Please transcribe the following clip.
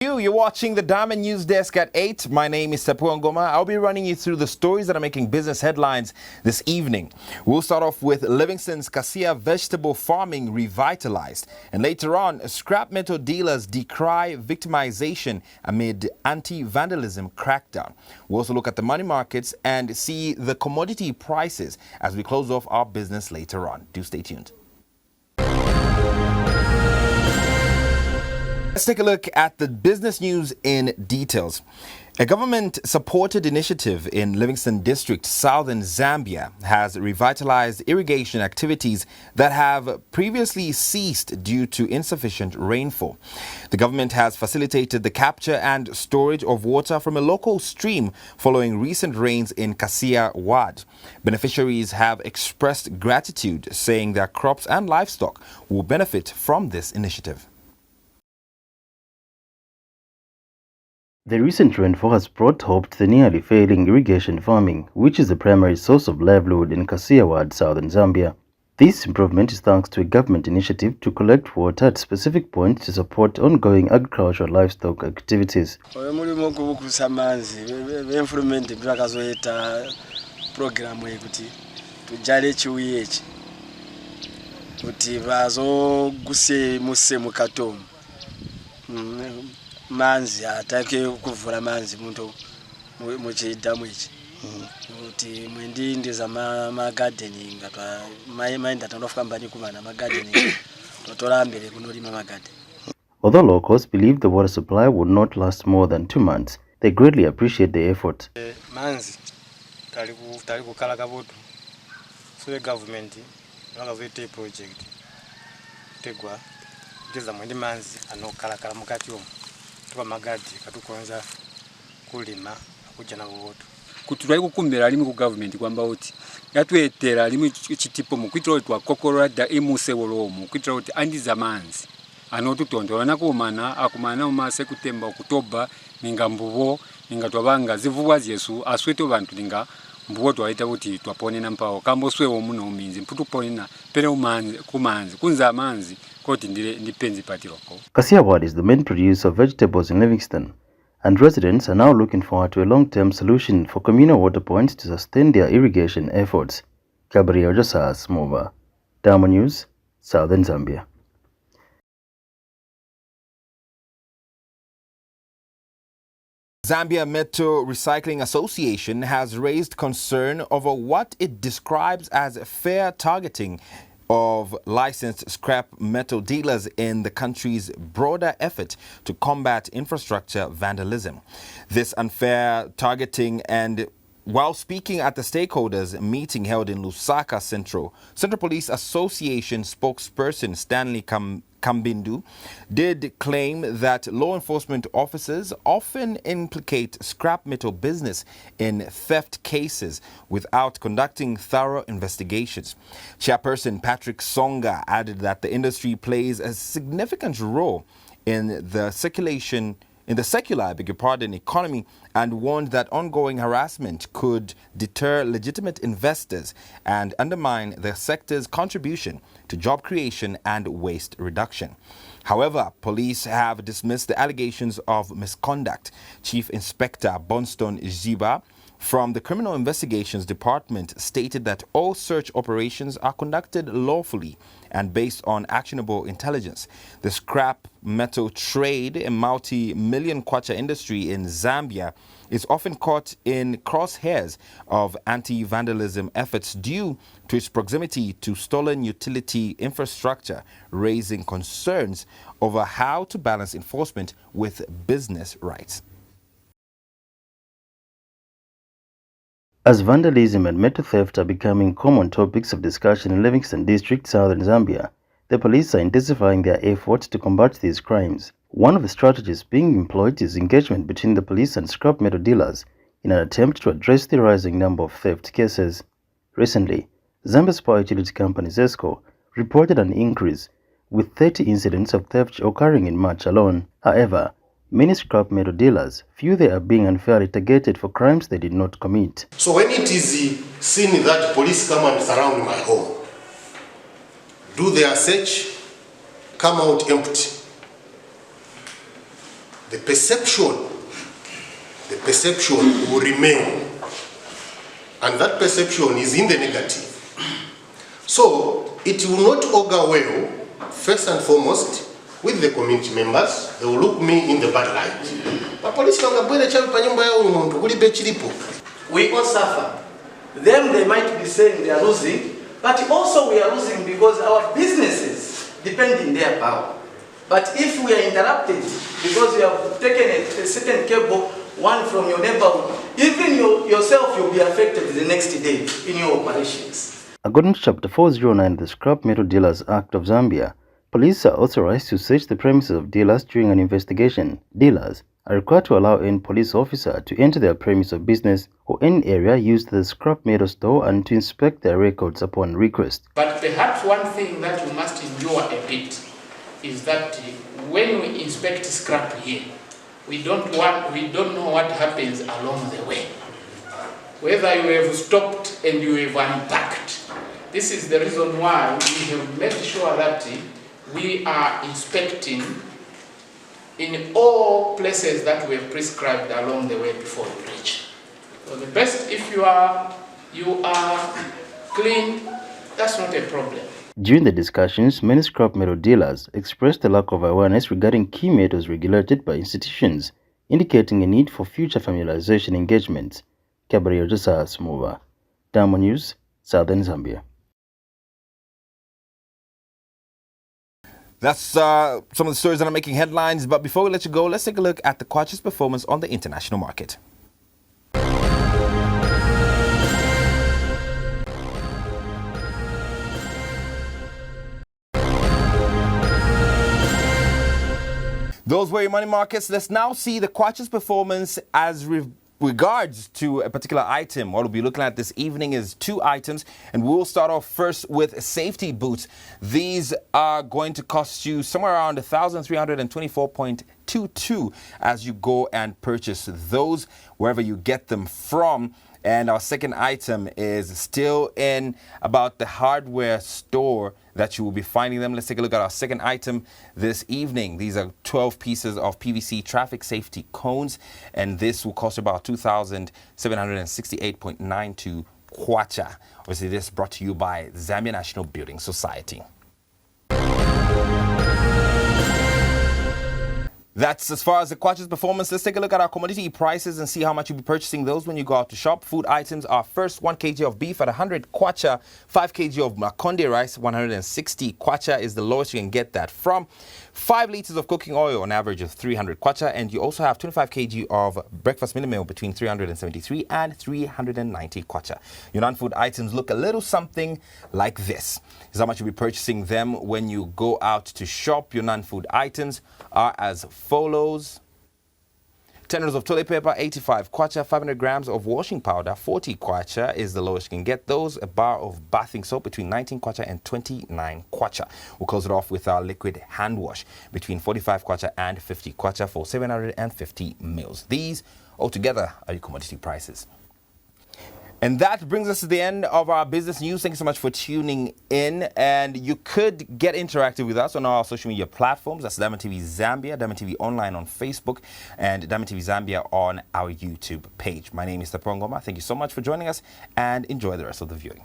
You're watching the Diamond News Desk at 8. My name is Sepu Ngoma. I'll be running you through the stories that are making business headlines this evening. We'll start off with Livingston's cassia vegetable farming revitalized. And later on, scrap metal dealers decry victimization amid anti-vandalism crackdown. We'll also look at the money markets and see the commodity prices as we close off our business later on. Do stay tuned. Let's take a look at the business news in details. A government-supported initiative in Livingstone District, southern Zambia, has revitalized irrigation activities that have previously ceased due to insufficient rainfall. The government has facilitated the capture and storage of water from a local stream following recent rains in Cassia Ward. Beneficiaries have expressed gratitude, saying their crops and livestock will benefit from this initiative. The recent rainfall has brought hope to the nearly failing irrigation farming, which is the primary source of livelihood in Cassia Ward, southern Zambia. This improvement is thanks to a government initiative to collect water at specific points to support ongoing agricultural livestock activities. Manzi atake kuvura manzi muntu muchidamu ichi kuti mwendi ndiza ma gardening atwa mind atandofamba nikumana ma gardening totorambere kunolima ma garden. Although locals believe the water supply would not last more than 2 months, they greatly appreciate the effort. Manzi tali kukala kabutu so the government ngazete project tegwa ndiza mwendi manzi anokala kala mukati omu tuba magadi katukonza kulima akujana boboto kutulai kukumbera alimu ku government kwamba oti yatwetera alimu chitipo mukwitira oti wakokora da emuse wolomu kwitira oti andiza manzi anotutondola nakumana akumana umase kutemba okutoba ninga mbubo ninga twabanga zivubwa Yesu aswete abantu ninga mbubo twaita oti twapone na mpawo kambo swewo muno uminzi mputupone na pere umanzi kumanzi kunza manzi. Cassia Ward is the main producer of vegetables in Livingston, and residents are now looking forward to a long-term solution for communal water points to sustain their irrigation efforts. Gabriel Josas Mova, Diamond News, Southern Zambia. Zambia Metal Recycling Association has raised concern over what it describes as fair targeting of licensed scrap metal dealers in the country's broader effort to combat infrastructure vandalism. This unfair targeting, and while speaking at the stakeholders meeting held in Lusaka Central Police Association spokesperson Stanley Kambindu did claim that law enforcement officers often implicate scrap metal business in theft cases without conducting thorough investigations. Chairperson Patrick Songa added that the industry plays a significant role in the secular economy, and warned that ongoing harassment could deter legitimate investors and undermine the sector's contribution to job creation and waste reduction. However, police have dismissed the allegations of misconduct. Chief Inspector Bonston Ziba from the Criminal Investigations Department stated that all search operations are conducted lawfully and based on actionable intelligence. The scrap metal trade, a multi-million kwacha industry in Zambia, is often caught in crosshairs of anti-vandalism efforts due to its proximity to stolen utility infrastructure, raising concerns over how to balance enforcement with business rights. As vandalism and metal theft are becoming common topics of discussion in Livingston District, southern Zambia, the police are intensifying their efforts to combat these crimes. One of the strategies being employed is engagement between the police and scrap metal dealers in an attempt to address the rising number of theft cases. Recently, Zambia's power utility company ZESCO reported an increase, with 30 incidents of theft occurring in March alone. However, many scrap metal dealers feel they are being unfairly targeted for crimes they did not commit. So when it is seen that police come and surround my home, do their search, come out empty, the perception will remain, and that perception is in the negative. So it will not augur well, first and foremost, with the community members. They will look me in the bad light. But police we all suffer. Them, they might be saying they are losing, but also we are losing because our businesses depend in their power. But if we are interrupted because you have taken a certain cable, one from your neighborhood, even yourself will be affected the next day in your operations. According to Chapter 409 of the Scrap Metal Dealers Act of Zambia, police are authorized to search the premises of dealers during an investigation. Dealers are required to allow any police officer to enter their premise of business or any area used as a scrap metal store and to inspect their records upon request. But perhaps one thing that we must endure a bit is that when we inspect scrap here, we don't know what happens along the way. Whether you have stopped and you have unpacked. This is the reason why we have made sure that we are inspecting in all places that we have prescribed along the way before you reach. So the best, if you are clean, that's not a problem. During the discussions, many scrap metal dealers expressed a lack of awareness regarding key metals regulated by institutions, indicating a need for future familiarization engagements. Gabriel Josas Mova, Diamond News, Southern Zambia. That's some of the stories that are making headlines. But before we let you go, let's take a look at the Kwacha's performance on the international market. Those were your money markets. Let's now see the Kwacha's performance as regards to a particular item. What we'll be looking at this evening is two items, and we'll start off first with safety boots. These are going to cost you somewhere around 1,324.22 as you go and purchase those wherever you get them from. And our second item is still in about the hardware store that you will be finding them. Let's take a look at our second item this evening. These are 12 pieces of PVC traffic safety cones, and this will cost about 2,768.92 kwacha. Obviously, this brought to you by Zambia National Building Society. That's as far as the Kwacha's performance. Let's take a look at our commodity prices and see how much you'll be purchasing those when you go out to shop. Food items are first 1 kg of beef at 100 kwacha, 5 kg of makonde rice, 160 kwacha is the lowest you can get that from. 5 liters of cooking oil on average of 300 kwacha, and you also have 25 kg of breakfast mini meal between 373 and 390 kwacha. Your non-food items look a little something like this. This is how much you'll be purchasing them when you go out to shop. Your non-food items are as follows: 10 rolls of toilet paper, 85 kwacha, 500 grams of washing powder, 40 kwacha is the lowest you can get those. A bar of bathing soap between 19 kwacha and 29 kwacha. We'll close it off with our liquid hand wash between 45 kwacha and 50 kwacha for 750 mils. These altogether are your commodity prices. And that brings us to the end of our business news. Thank you so much for tuning in. And you could get interactive with us on our social media platforms. That's Diamond TV Zambia, Diamond TV Online on Facebook, and Diamond TV Zambia on our YouTube page. My name is Tapongoma. Thank you so much for joining us, and enjoy the rest of the viewing.